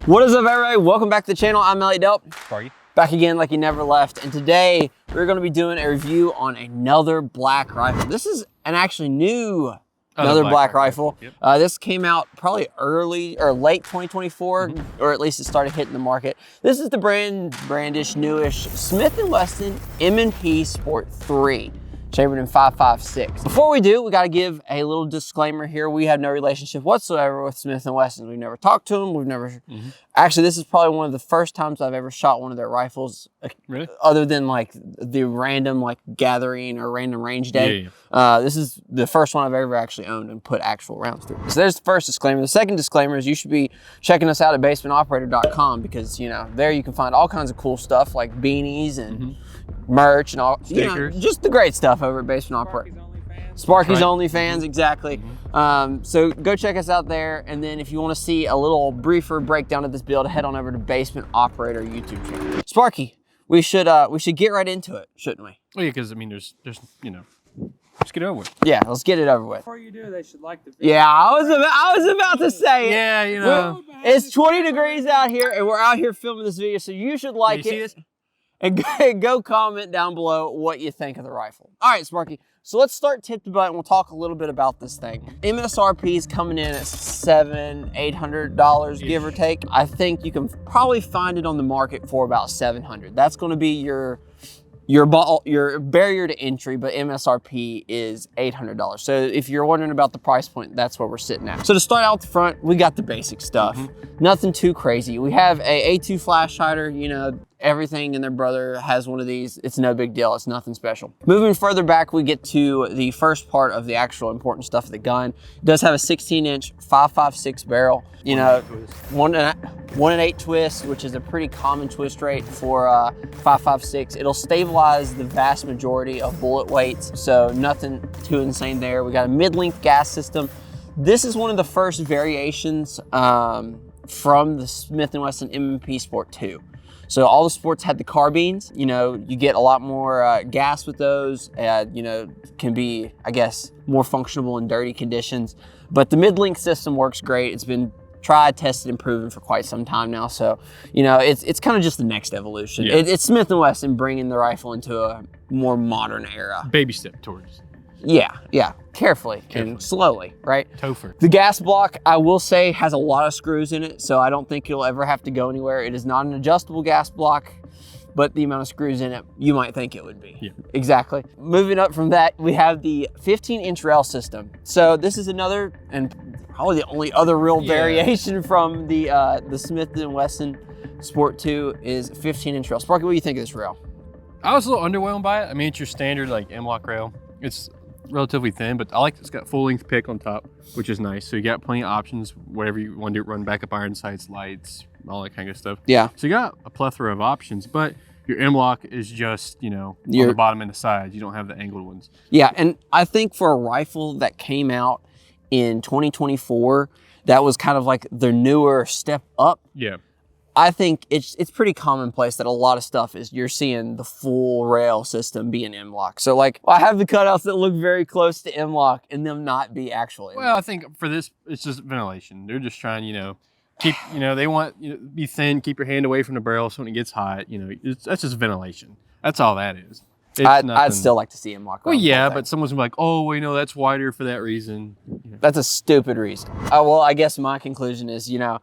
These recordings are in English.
What is up, everybody? Welcome back to the channel. I'm Elliott Delp. Sorry. Back again like you never left. And today we're going to be doing a review on another black rifle. This is an actually new black rifle. Yep. This came out probably early or late 2024, or at least it started hitting the market. This is the brandish, newish Smith and Wesson M&P Sport 3. Chambered in 5.56. Before we do, we got to give a little disclaimer here. We have no relationship whatsoever with Smith and Wesson. We've never talked to them. We've never. Actually, this is probably one of the first times I've ever shot one of their rifles. Really? Other than like the random like gathering or random range day. This is the first one I've ever actually owned and put actual rounds through. So there's the first disclaimer. The second disclaimer is you should be checking us out at basementoperator.com because, you know, there you can find all kinds of cool stuff like beanies and merch and all, stickers. You know, just the great stuff over at Basement Operator. Sparky's OnlyFans, exactly. So go check us out there, and then if you want to see a little briefer breakdown of this build, head on over to Basement Operator YouTube channel. Sparky, we should get right into it, shouldn't we? Oh yeah, because I mean, there's you know, let's get it over with. Yeah, let's get it over with. Before you do, they should like the video. Yeah, I was about to say it. Yeah, you know, It's 20 degrees out here, and we're out here filming this video, so you should like you see it. this? And go comment down below what you think of the rifle. All right, Sparky. So let's start tip to butt, and we'll talk a little bit about this thing. MSRP is coming in at $800, give or take. I think you can probably find it on the market for about $700. That's going to be your barrier to entry, but MSRP is $800. So if you're wondering about the price point, that's where we're sitting at. So to start out the front, we got the basic stuff. Nothing too crazy. We have a A2 flash hider, you know, everything and their brother has one of these. It's no big deal. It's nothing special. Moving further back, we get to the first part of the actual important stuff of the gun. It does have a 16-inch 5.56 barrel. You know, 1 and 8 twist, which is a pretty common twist rate for 5.56. It'll stabilize the vast majority of bullet weights, so nothing too insane there. We got a mid-length gas system. This is one of the first variations from the Smith and Wesson M&P Sport 2. So all the sports had the carbines. You know, you get a lot more gas with those. You know, can be, I guess, more functional in dirty conditions. But the mid-length system works great. It's been tried, tested, and proven for quite some time now. So, you know, it's kind of just the next evolution. Yeah. It's Smith and Wesson bringing the rifle into a more modern era. Baby step towards. Yeah, carefully and slowly, right? Topher. The gas block, I will say, has a lot of screws in it, so I don't think you'll ever have to go anywhere. It is not an adjustable gas block, but the amount of screws in it, you might think it would be. Yeah. Exactly. Moving up from that, we have the 15-inch rail system. So this is another, and probably the only other real variation from the Smith and Wesson Sport 2 is 15-inch rail. Sparky, what do you think of this rail? I was a little underwhelmed by it. I mean, it's your standard like M-lock rail. It's relatively thin, but I like it's got full length pick on top, which is nice. So you got plenty of options, whatever you want to do, run backup iron sights, lights, all that kind of stuff. Yeah. So you got a plethora of options, but your M-lock is just, you know, on the bottom and the sides. You don't have the angled ones. Yeah, and I think for a rifle that came out in 2024, that was kind of like the newer step up. Yeah. I think it's pretty commonplace that a lot of stuff is you're seeing the full rail system being M-lock. So like I have the cutouts that look very close to M-lock and them not be actual M-lock. Well, I think for this, it's just ventilation. They're just trying, you know, keep, you know, they want you to be thin, keep your hand away from the barrel so when it gets hot, you know, that's just ventilation. That's all that is. I'd still like to see M-lock. Well, yeah, but someone's gonna be like, oh, well, you know, that's wider for that reason. You know. That's a stupid reason. Well, I guess my conclusion is, you know,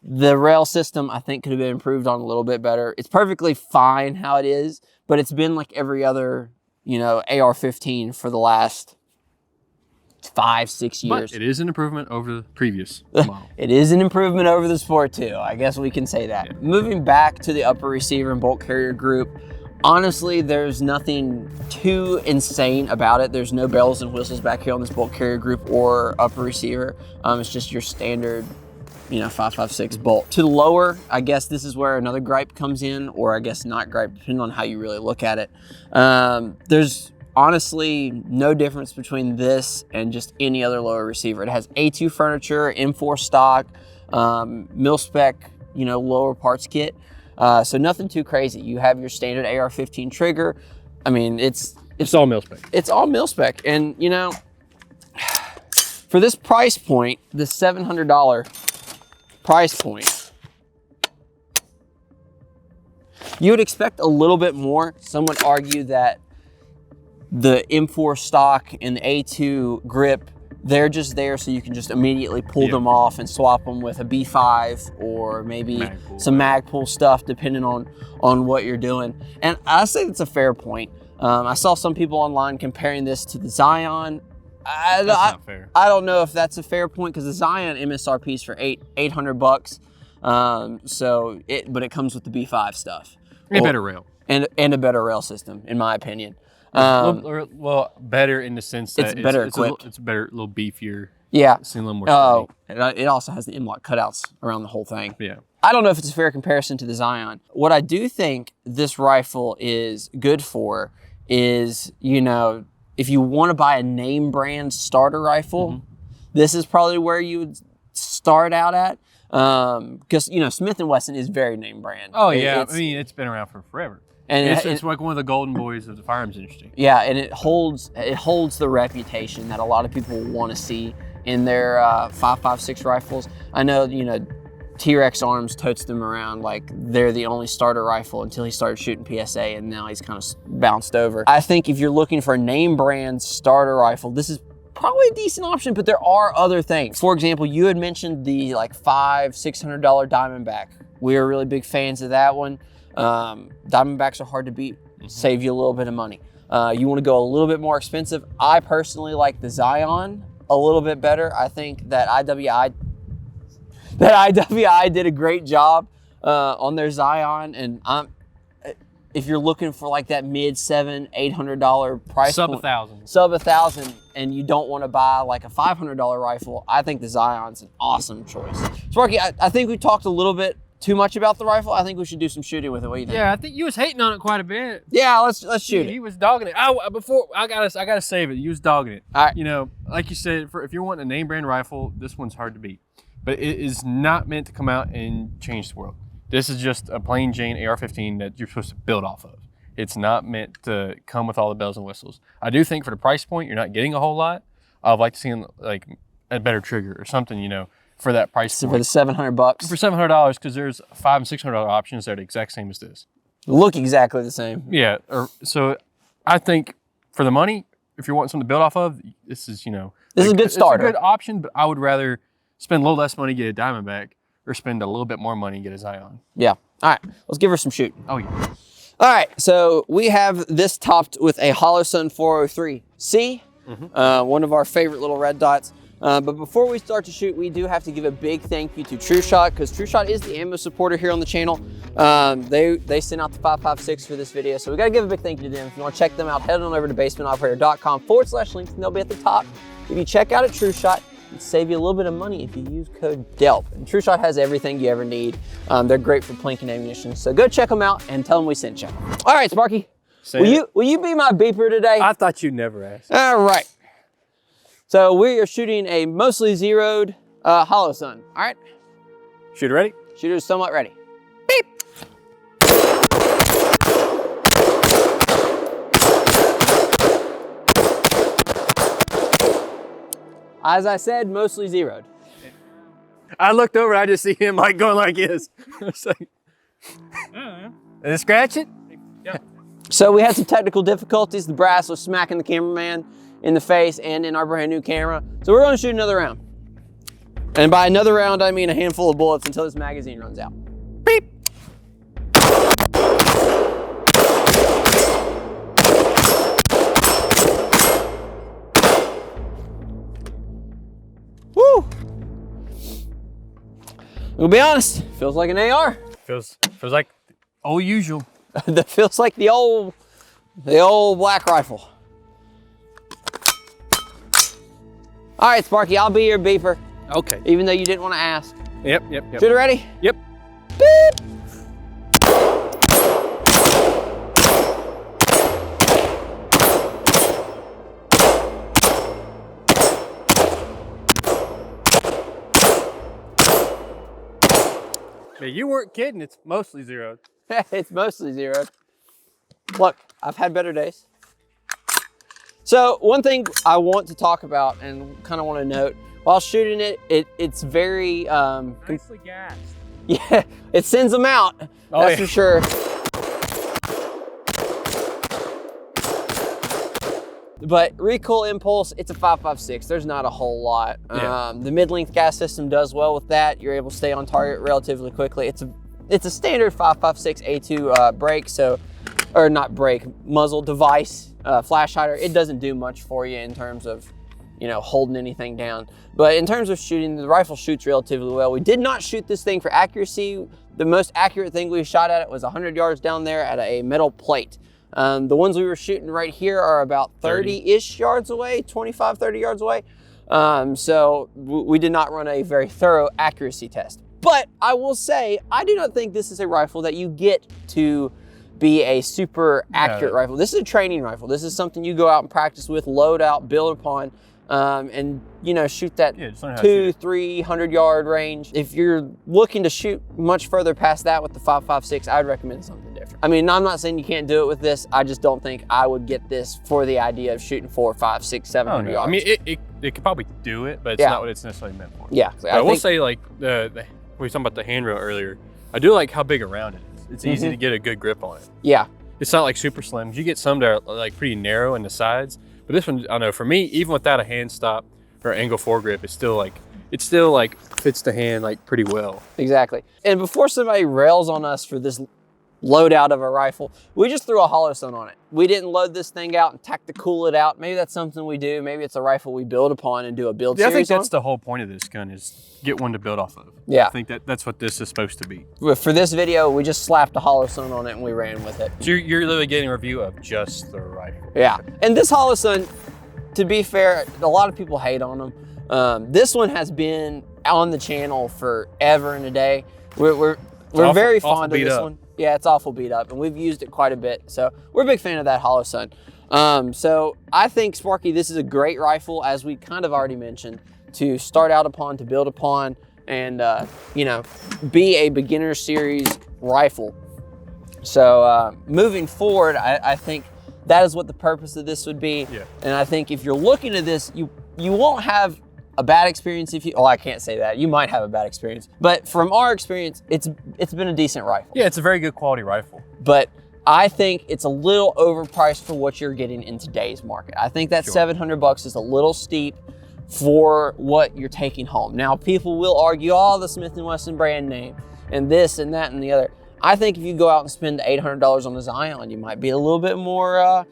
the rail system, I think, could have been improved on a little bit better. It's perfectly fine how it is, but it's been like every other, you know, AR-15 for the last 5-6 years. But it is an improvement over the previous model. It is an improvement over the Sport 2. I guess we can say that. Yeah. Moving back to the upper receiver and bolt carrier group, honestly, there's nothing too insane about it. There's no bells and whistles back here on this bolt carrier group or upper receiver. It's just your standard, you know, 5.56 bolt. To the lower, I guess this is where another gripe comes in, or I guess not gripe, depending on how you really look at it. There's honestly no difference between this and just any other lower receiver. It has A2 furniture, M4 stock, mil-spec, you know, lower parts kit. So nothing too crazy. You have your standard AR-15 trigger. I mean, it's all mil-spec. It's all mil-spec. And, you know, for this price point, the $700 price point, You would expect a little bit more. Some would argue that the M4 stock and the A2 grip, they're just there so you can just immediately pull them off and swap them with a B5 or maybe some Magpul stuff, depending on what you're doing. And I say that's a fair point. I saw some people online comparing this to the Zion. That's not fair. I don't know if that's a fair point, because the Zion MSRP is for $800. But it comes with the B5 stuff. And a better rail. And a better rail system, in my opinion. Well, better in the sense that it's better equipped. It's a better, a little beefier. Yeah. It's a little more and it also has the M-lock cutouts around the whole thing. Yeah. I don't know if it's a fair comparison to the Zion. What I do think this rifle is good for is, you know, if you want to buy a name brand starter rifle, this is probably where you would start out at. Because, you know, Smith and Wesson is very name brand. Oh, yeah. I mean, it's been around for forever. And it's like one of the golden boys of the firearms industry. Yeah, and it holds the reputation that a lot of people want to see in their 5.56 rifles. I know, you know, T-Rex Arms totes them around like they're the only starter rifle until he started shooting PSA, and now he's kind of bounced over. I think if you're looking for a name brand starter rifle, this is probably a decent option, but there are other things. For example, you had mentioned the like $500-600 Diamondback. We are really big fans of that one. Diamondbacks are hard to beat, save you a little bit of money. You want to go a little bit more expensive. I personally like the Zion a little bit better. I think that IWI did a great job on their Zion, and if you're looking for like that mid $700-800 price sub point, $1,000, and you don't want to buy like a $500 rifle, I think the Zion's an awesome choice. Sparky, I think we talked a little bit too much about the rifle. I think we should do some shooting with it. What do you think? Yeah, I think you was hating on it quite a bit. Yeah, let's shoot it. He was dogging it. I gotta save it. You was dogging it. All right. You know, like you said, if you're wanting a name brand rifle, this one's hard to beat. But it is not meant to come out and change the world. This is just a plain Jane AR-15 that you're supposed to build off of. It's not meant to come with all the bells and whistles. I do think for the price point, you're not getting a whole lot. I'd like to see like a better trigger or something, you know, for that price point. For the $700. For $700, because there's $500 and $600 options that are the exact same as this. Look exactly the same. Yeah. So I think for the money, if you're wanting something to build off of, this is, you know, this is a good starter. It's a good option, but I would rather spend a little less money, get a Diamondback, or spend a little bit more money and get a Zion. Yeah. All right, let's give her some shooting. Oh, yeah. All right, so we have this topped with a Holosun 403C, one of our favorite little red dots. But before we start to shoot, we do have to give a big thank you to TrueShot, because TrueShot is the ammo supporter here on the channel. They sent out the 5.56 for this video, so we gotta give a big thank you to them. If you wanna check them out, head on over to basementoperator.com/links, and they'll be at the top. If you check out at TrueShot, it'll save you a little bit of money if you use code DELP. And TrueShot has everything you ever need. They're great for plinking ammunition, so go check them out and tell them we sent you. All right, Sparky, will you be my beeper today? I thought you'd never ask. All right. So we are shooting a mostly zeroed Holosun. All right. Shooter ready? Shooter's somewhat ready. Beep. As I said, mostly zeroed. I looked over, I just see him like going like this. It's like, did it scratch it? Yeah. So we had some technical difficulties. The brass was smacking the cameraman in the face and in our brand new camera. So we're gonna shoot another round. And by another round, I mean a handful of bullets until this magazine runs out. Beep. Woo! We'll be honest, feels like an AR. Feels like old usual. That feels like the old black rifle. All right, Sparky, I'll be your beeper. Okay. Even though you didn't want to ask. Yep. Shooter ready? Yep. Beep. Man, you weren't kidding. It's mostly zeroed. It's mostly zeroed. Look, I've had better days. So one thing I want to talk about and kind of want to note, while shooting it's very... Nicely gassed. Yeah, it sends them out, that's for sure. But recoil impulse, it's a 5.56. There's not a whole lot. Yeah. The mid-length gas system does well with that. You're able to stay on target relatively quickly. It's a standard 5.56 A2 brake, so, or not brake, muzzle device, flash hider. It doesn't do much for you in terms of, you know, holding anything down. But in terms of shooting, the rifle shoots relatively well. We did not shoot this thing for accuracy. The most accurate thing we shot at it was 100 yards down there at a metal plate. The ones we were shooting right here are about 30-ish yards away, 25, 30 yards away. So we did not run a very thorough accuracy test. But I will say, I do not think this is a rifle that you get to be a super accurate rifle. This is a training rifle. This is something you go out and practice with, load out, build upon, and, you know, shoot that 200-300 yard range. If you're looking to shoot much further past that with the 5.56, I'd recommend something different. I mean, I'm not saying you can't do it with this. I just don't think I would get this for the idea of shooting 4, 5, 6, 700 yards. I mean, it could probably do it, but it's not what it's necessarily meant for. Yeah. I will say, like, we were talking about the handrail earlier. I do like how big around it is. It's easy to get a good grip on it. Yeah. It's not like super slim. You get some that are like pretty narrow in the sides, but this one, I don't know, for me, even without a hand stop or angle foregrip, it still fits the hand like pretty well. Exactly. And before somebody rails on us for this loadout of a rifle, we just threw a hollow stone on it. We didn't load this thing out and tactical it out. Maybe that's something we do. Maybe it's a rifle we build upon and do a build series I think that's on. the whole point of this gun, is get one to build off of. Yeah. I think that's what this is supposed to be. For this video, we just slapped a hollow stone on it and we ran with it. So you're literally getting a review of just the rifle. Yeah. And this hollow stone, to be fair, a lot of people hate on them. This one has been on the channel forever and a day. We're very fond of this one. Yeah, it's awful beat up, and we've used it quite a bit. So we're a big fan of that hollow stone. So I think, Sparky, this is a great rifle, as we kind of already mentioned, to start out upon, to build upon, and you know, be a beginner series rifle. So moving forward, I think that is what the purpose of this would be. Yeah. And I think if you're looking at this, you won't have a bad experience if you, oh, I can't say that. You might have a bad experience. But from our experience, it's been a decent rifle. Yeah, it's a very good quality rifle. But I think it's a little overpriced for what you're getting in today's market. I think that $700 is a little steep for what you're taking home. Now, people will argue, oh, the Smith and Wesson brand name and this and that and the other. I think if you go out and spend $800 on a Zion, you might be a little bit more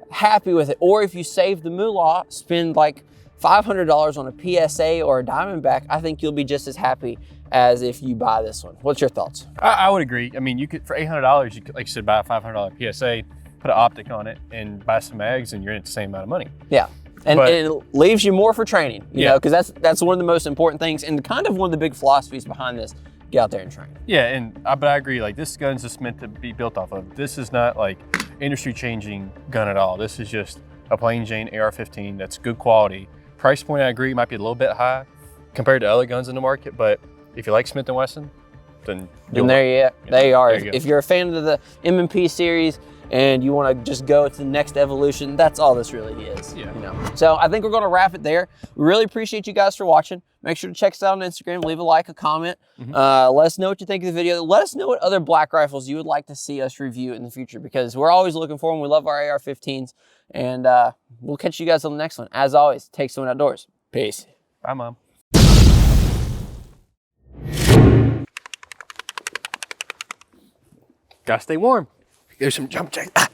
happy with it. Or if you save the moolah, spend like $500 on a PSA or a Diamondback, I think you'll be just as happy as if you buy this one. What's your thoughts? I would agree. I mean, you could, for $800, you could, like you said, buy a $500 PSA, put an optic on it, and buy some mags, and you're in the same amount of money. Yeah. And it leaves you more for training, you know, because that's one of the most important things and kind of one of the big philosophies behind this. Get out there and train. Yeah, but I agree. Like, this gun's just meant to be built off of. This is not like industry-changing gun at all. This is just a plain Jane AR-15 that's good quality. Price point, I agree, might be a little bit high compared to other guns in the market, but if you like Smith and Wesson, then there you are. If you're a fan of the M&P series and you want to just go to the next evolution, that's all this really is. Yeah. You know? So I think we're going to wrap it there. We really appreciate you guys for watching. Make sure to check us out on Instagram. Leave a like, a comment. Let us know what you think of the video. Let us know what other black rifles you would like to see us review in the future, because we're always looking for them. We love our AR-15s, and we'll catch you guys on the next one. As always, take someone outdoors. Peace. Bye, Mom. Gotta stay warm. There's some jump jacks.